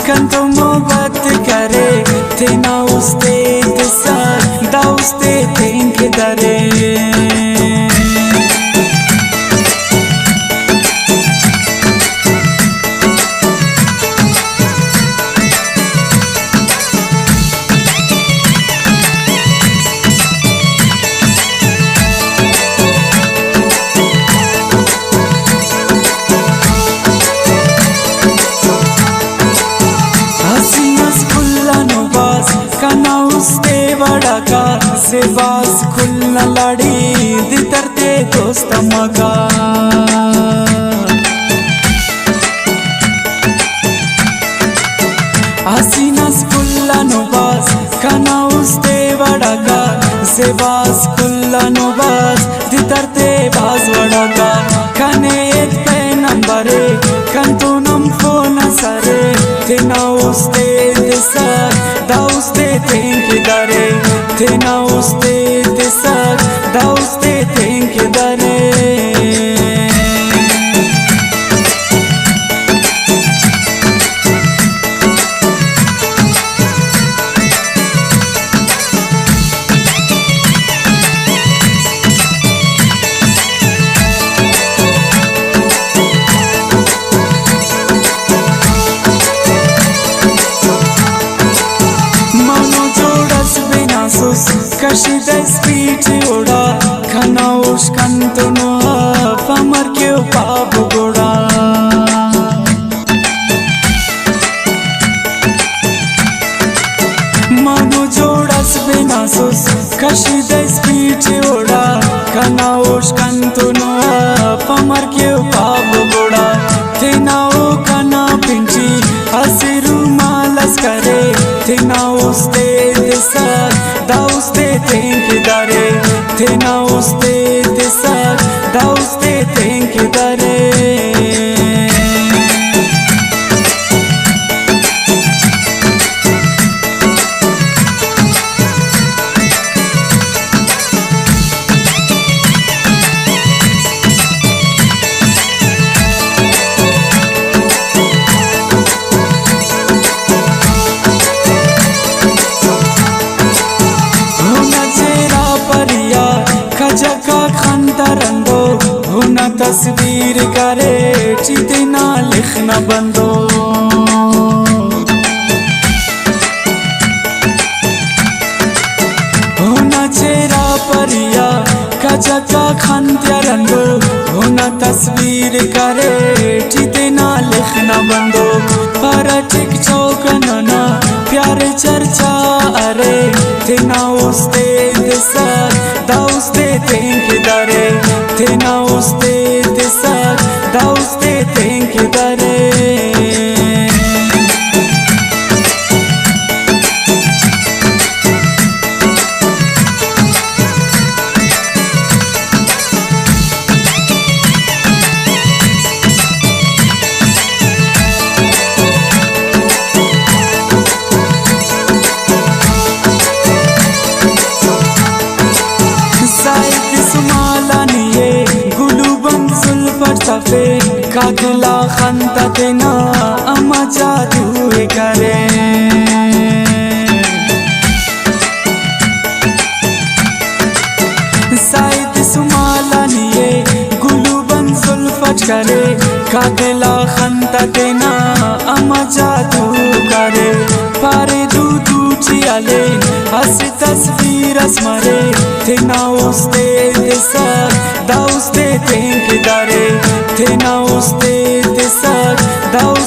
कंतो मोहब्बत करे थे ना उसते साथ दाउस्ते think दरे कना उसते बड़ा का से बास खुलना लड़ी दितरते दोस्त मगा हसीनस खुल्ला नुबास कना उसते बड़ा का से बास खुल्ला नुबास दितरते बास बड़ा का कने एक पे नंबरे कंतु नम फोन सरे तेना उसते दिसर दाउस्ते think दरे तेना उसते दिसर दाउस्ते think दरे कशिद स्पीड उड़ा खाना उस कंतुनो फमर के पाप गोड़ा मानो जोड़स बिना सुस कशिद स्पीड उड़ा खाना उस कंतुनो फमर के पाप गोड़ा तेना ओ खाना पिंची हसिरू मालस करे तेना उसते दिसर दाउस्ते think दरे तेना उसते दिसर दाउस्ते think दरे जका खंता रंदो हुना तस्वीर करे चितना लिखना बंदो हुना चेहरा परिया कजका खंता रंदो हुना तस्वीर करे चितना लिखना बंदो पर टिक चौकना प्यारे चर्चा अरे तेना उसते दिसर दाउस्ते think दरे तेना उसते दिसर दाउस्ते think दरे सफे कागला खंता तेना अमा जादू करे साइद सुमाला निये गुलू बन सुल्फट करे कागला खंता तेना अमा जादू करे पारे दूधू चियाले हस तस्वीर असमरे तेना उसते दिसर दाउस्ते think दरे तेना उसते दिसर दाउ